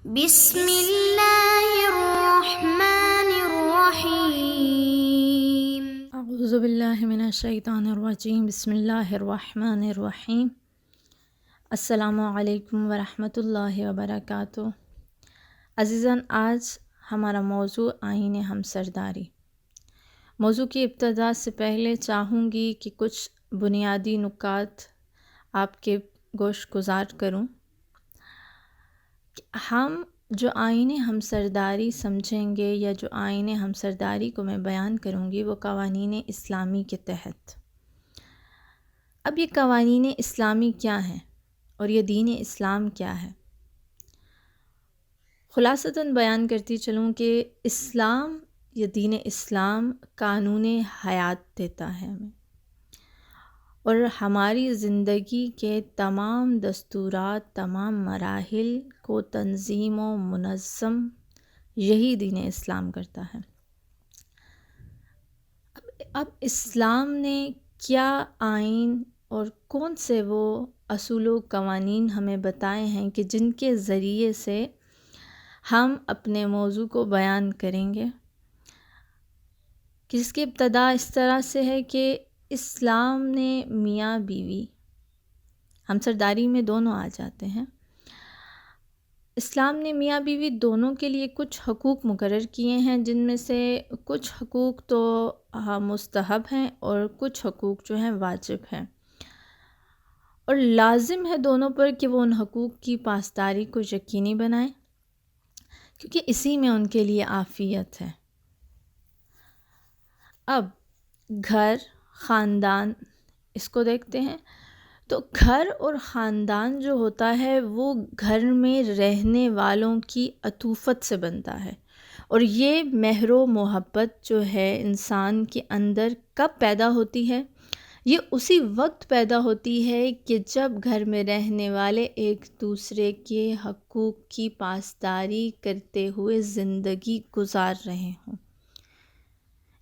بسم اللہ الرحمن الرحیم۔ اعوذ باللہ من الشیطان الرجیم، بسم اللہ الرحمن الرحیم۔ السلام علیکم ورحمۃ اللہ وبرکاتہ۔ عزیزان، آج ہمارا موضوع آئین ہمسرداری۔ موضوع کی ابتدا سے پہلے چاہوں گی کہ کچھ بنیادی نکات آپ کے گوش گزار کروں۔ ہم جو آئین ہمسرداری سمجھیں گے یا جو آئین ہمسرداری کو میں بیان کروں گی وہ قوانین اسلامی کے تحت۔ اب یہ قوانین اسلامی کیا ہیں اور یہ دین اسلام کیا ہے؟ خلاصتاً بیان کرتی چلوں کہ اسلام یا دین اسلام قانون حیات دیتا ہے ہمیں، اور ہماری زندگی کے تمام دستورات، تمام مراحل کو تنظیم و منظم یہی دین اسلام کرتا ہے۔ اب اسلام نے کیا آئین اور کون سے وہ اصول و قوانین ہمیں بتائے ہیں کہ جن کے ذریعے سے ہم اپنے موضوع کو بیان کریں گے، جس کی ابتدا اس طرح سے ہے کہ اسلام نے میاں بیوی، ہمسرداری میں دونوں آ جاتے ہیں، اسلام نے میاں بیوی دونوں کے لیے کچھ حقوق مقرر کیے ہیں، جن میں سے کچھ حقوق تو مستحب ہیں اور کچھ حقوق جو ہیں واجب ہیں، اور لازم ہے دونوں پر کہ وہ ان حقوق کی پاسداری کو یقینی بنائیں، کیونکہ اسی میں ان کے لیے عافیت ہے۔ اب گھر، خاندان، اس کو دیکھتے ہیں تو گھر اور خاندان جو ہوتا ہے وہ گھر میں رہنے والوں کی عطوفت سے بنتا ہے، اور یہ مہر و محبت جو ہے انسان کے اندر کب پیدا ہوتی ہے؟ یہ اسی وقت پیدا ہوتی ہے کہ جب گھر میں رہنے والے ایک دوسرے کے حقوق کی پاسداری کرتے ہوئے زندگی گزار رہے ہوں،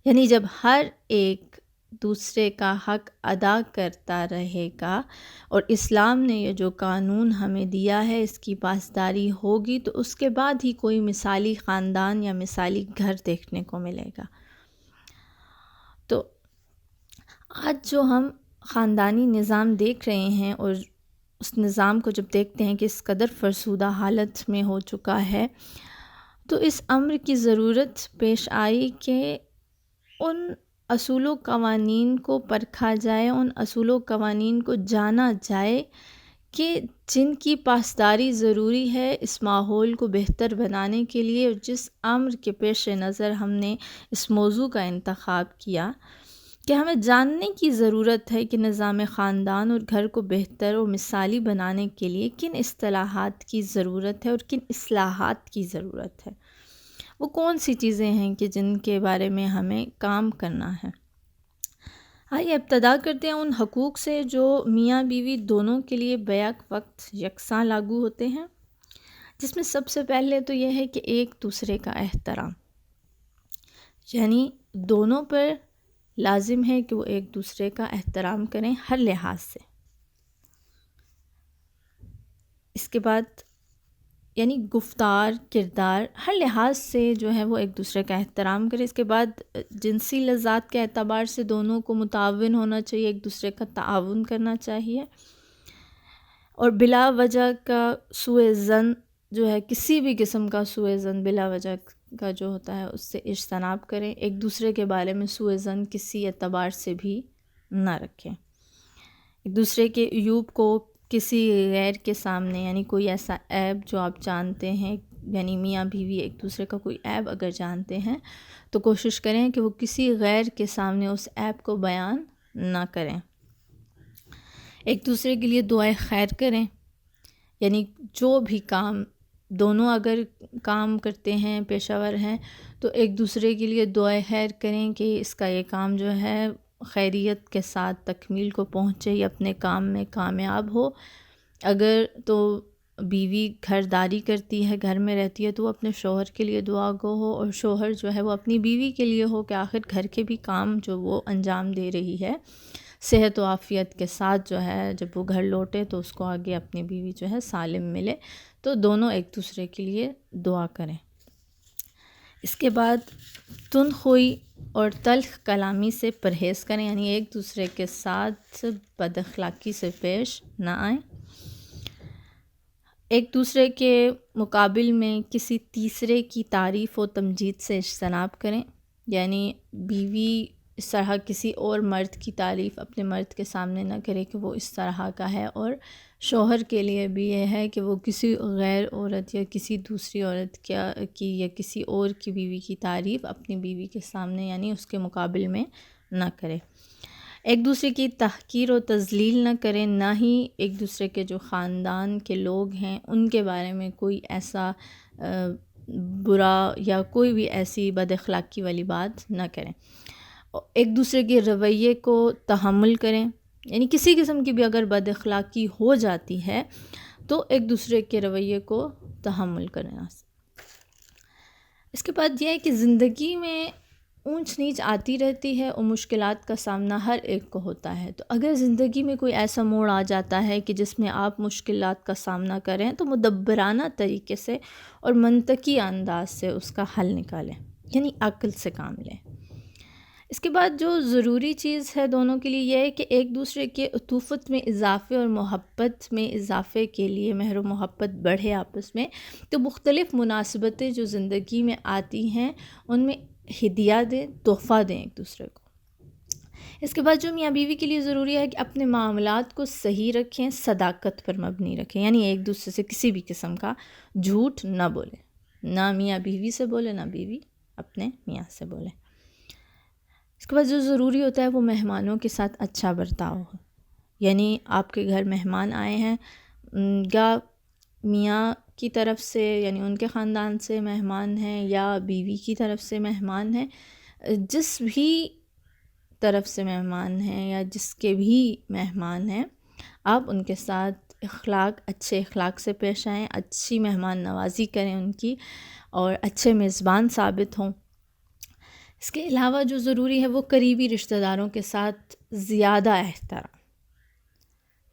یعنی جب ہر ایک دوسرے کا حق ادا کرتا رہے گا، اور اسلام نے یہ جو قانون ہمیں دیا ہے اس کی پاسداری ہوگی، تو اس کے بعد ہی کوئی مثالی خاندان یا مثالی گھر دیکھنے کو ملے گا۔ تو آج جو ہم خاندانی نظام دیکھ رہے ہیں، اور اس نظام کو جب دیکھتے ہیں کہ اس قدر فرسودہ حالت میں ہو چکا ہے، تو اس امر کی ضرورت پیش آئی کہ ان اصول و قوانین کو پرکھا جائے، ان اصول و قوانین کو جانا جائے کہ جن کی پاسداری ضروری ہے اس ماحول کو بہتر بنانے کے لیے، اور جس امر کے پیش نظر ہم نے اس موضوع کا انتخاب کیا کہ ہمیں جاننے کی ضرورت ہے کہ نظام خاندان اور گھر کو بہتر اور مثالی بنانے کے لیے کن اصطلاحات کی ضرورت ہے اور کن اصلاحات کی ضرورت ہے، وہ کون سی چیزیں ہیں کہ جن کے بارے میں ہمیں کام کرنا ہے۔ آئیے ابتدا کرتے ہیں ان حقوق سے جو میاں بیوی دونوں کے لیے بیک وقت یکساں لاگو ہوتے ہیں، جس میں سب سے پہلے تو یہ ہے کہ ایک دوسرے کا احترام، یعنی دونوں پر لازم ہے کہ وہ ایک دوسرے کا احترام کریں ہر لحاظ سے۔ اس کے بعد یعنی گفتار، کردار، ہر لحاظ سے جو ہے وہ ایک دوسرے کا احترام کرے۔ اس کے بعد جنسی لذات کے اعتبار سے دونوں کو متعاون ہونا چاہیے، ایک دوسرے کا تعاون کرنا چاہیے، اور بلا وجہ کا سوء ظن جو ہے، کسی بھی قسم کا سوء ظن بلا وجہ کا جو ہوتا ہے اس سے اجتناب کریں، ایک دوسرے کے بارے میں سوء ظن کسی اعتبار سے بھی نہ رکھیں، ایک دوسرے کے عیوب کو کسی غیر کے سامنے، یعنی کوئی ایسا عیب جو آپ جانتے ہیں، یعنی میاں بیوی ایک دوسرے کا کوئی عیب اگر جانتے ہیں تو کوشش کریں کہ وہ کسی غیر کے سامنے اس عیب کو بیان نہ کریں۔ ایک دوسرے کے لیے دعائے خیر کریں، یعنی جو بھی کام دونوں اگر کام کرتے ہیں، پیشہ ور ہیں، تو ایک دوسرے کے لیے دعائے خیر کریں کہ اس کا یہ کام جو ہے خیریت کے ساتھ تکمیل کو پہنچے یا اپنے کام میں کامیاب ہو۔ اگر تو بیوی گھرداری کرتی ہے، گھر میں رہتی ہے، تو وہ اپنے شوہر کے لیے دعا گو ہو، اور شوہر جو ہے وہ اپنی بیوی کے لیے ہو کہ آخر گھر کے بھی کام جو وہ انجام دے رہی ہے صحت و عافیت کے ساتھ جو ہے جب وہ گھر لوٹے تو اس کو آگے اپنی بیوی جو ہے سالم ملے، تو دونوں ایک دوسرے کے لیے دعا کریں۔ اس کے بعد تند خوئی اور تلخ کلامی سے پرہیز کریں، یعنی ایک دوسرے کے ساتھ بد اخلاقی سے پیش نہ آئیں۔ ایک دوسرے کے مقابل میں کسی تیسرے کی تعریف و تمجید سے اجتناب کریں، یعنی بیوی اس طرح کسی اور مرد کی تعریف اپنے مرد کے سامنے نہ کرے کہ وہ اس طرح کا ہے، اور شوہر کے لیے بھی یہ ہے کہ وہ کسی غیر عورت یا کسی دوسری عورت کی یا کسی اور کی بیوی کی تعریف اپنی بیوی کے سامنے یعنی اس کے مقابل میں نہ کرے۔ ایک دوسرے کی تحقیر و تذلیل نہ کریں، نہ ہی ایک دوسرے کے جو خاندان کے لوگ ہیں ان کے بارے میں کوئی ایسا برا یا کوئی بھی ایسی بد اخلاقی والی بات نہ کریں۔ ایک دوسرے کے رویے کو تحمل کریں، یعنی کسی قسم کی بھی اگر بد اخلاقی ہو جاتی ہے تو ایک دوسرے کے رویے کو تحمل کرنا۔ اس کے بعد یہ ہے کہ زندگی میں اونچ نیچ آتی رہتی ہے اور مشکلات کا سامنا ہر ایک کو ہوتا ہے، تو اگر زندگی میں کوئی ایسا موڑ آ جاتا ہے کہ جس میں آپ مشکلات کا سامنا کریں تو مدبرانہ طریقے سے اور منطقی انداز سے اس کا حل نکالیں، یعنی عقل سے کام لیں۔ اس کے بعد جو ضروری چیز ہے دونوں کے لیے یہ ہے کہ ایک دوسرے کے عطوفت میں اضافے اور محبت میں اضافے کے لیے مہر و محبت بڑھے آپس میں، تو مختلف مناسبتیں جو زندگی میں آتی ہیں ان میں ہدیہ دیں، تحفہ دیں ایک دوسرے کو۔ اس کے بعد جو میاں بیوی کے لیے ضروری ہے کہ اپنے معاملات کو صحیح رکھیں، صداقت پر مبنی رکھیں، یعنی ایک دوسرے سے کسی بھی قسم کا جھوٹ نہ بولیں، نہ میاں بیوی سے بولے نہ بیوی اپنے میاں سے بولے۔ اس کے بعد جو ضروری ہوتا ہے وہ مہمانوں کے ساتھ اچھا برتاؤ ہو، یعنی آپ کے گھر مہمان آئے ہیں یا میاں کی طرف سے یعنی ان کے خاندان سے مہمان ہیں یا بیوی کی طرف سے مہمان ہیں، جس بھی طرف سے مہمان ہیں یا جس کے بھی مہمان ہیں، آپ ان کے ساتھ اچھے اخلاق سے پیش آئیں، اچھی مہمان نوازی کریں ان کی، اور اچھے میزبان ثابت ہوں۔ اس کے علاوہ جو ضروری ہے وہ قریبی رشتہ داروں کے ساتھ زیادہ احترام،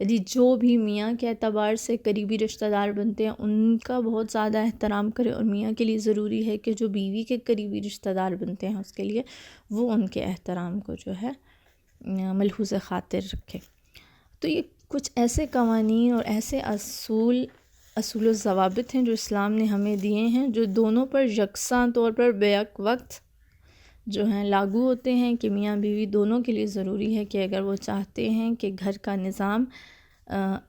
یعنی جو بھی میاں کے اعتبار سے قریبی رشتہ دار بنتے ہیں ان کا بہت زیادہ احترام کرے، اور میاں کے لیے ضروری ہے کہ جو بیوی کے قریبی رشتہ دار بنتے ہیں اس کے لیے وہ ان کے احترام کو جو ہے ملحوظ خاطر رکھے۔ تو یہ کچھ ایسے قوانین اور ایسے اصول و ضوابط ہیں جو اسلام نے ہمیں دیے ہیں، جو دونوں پر یکساں طور پر بیک وقت جو ہیں لاگو ہوتے ہیں، کہ میاں بیوی دونوں کے لیے ضروری ہے کہ اگر وہ چاہتے ہیں کہ گھر کا نظام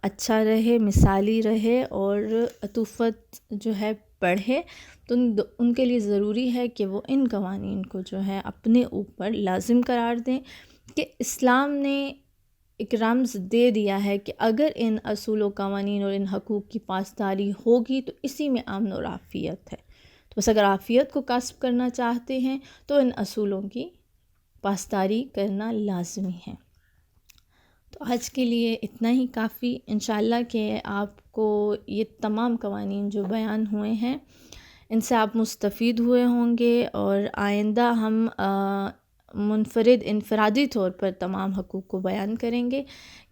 اچھا رہے، مثالی رہے اور عطوفت جو ہے بڑھے، تو ان کے لیے ضروری ہے کہ وہ ان قوانین کو جو ہے اپنے اوپر لازم قرار دیں، کہ اسلام نے ایک رمز دے دیا ہے کہ اگر ان اصول و قوانین اور ان حقوق کی پاسداری ہوگی تو اسی میں امن اور عافیت ہے۔ تو بس اگر عافیت کو کسب کرنا چاہتے ہیں تو ان اصولوں کی پاسداری کرنا لازمی ہے۔ تو آج کے لیے اتنا ہی کافی، انشاءاللہ کہ آپ کو یہ تمام قوانین جو بیان ہوئے ہیں ان سے آپ مستفید ہوئے ہوں گے، اور آئندہ ہم انفرادی طور پر تمام حقوق کو بیان کریں گے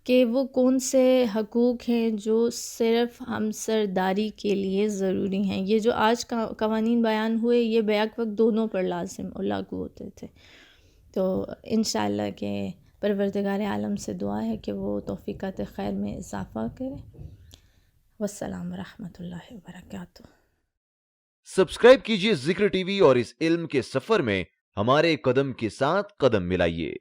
کہ وہ کون سے حقوق ہیں جو صرف ہمسرداری کے لیے ضروری ہیں۔ یہ جو آج کا قوانین بیان ہوئے یہ بیک وقت دونوں پر لازم اور لاگو ہوتے تھے۔ تو انشاءاللہ کہ پروردگار عالم سے دعا ہے کہ وہ توفیقات خیر میں اضافہ کرے۔ والسلام ورحمۃ اللہ وبرکاتہ۔ سبسکرائب کیجئے ذکر ٹی وی اور اس علم کے سفر میں ہمارے قدم کے ساتھ قدم ملائیے۔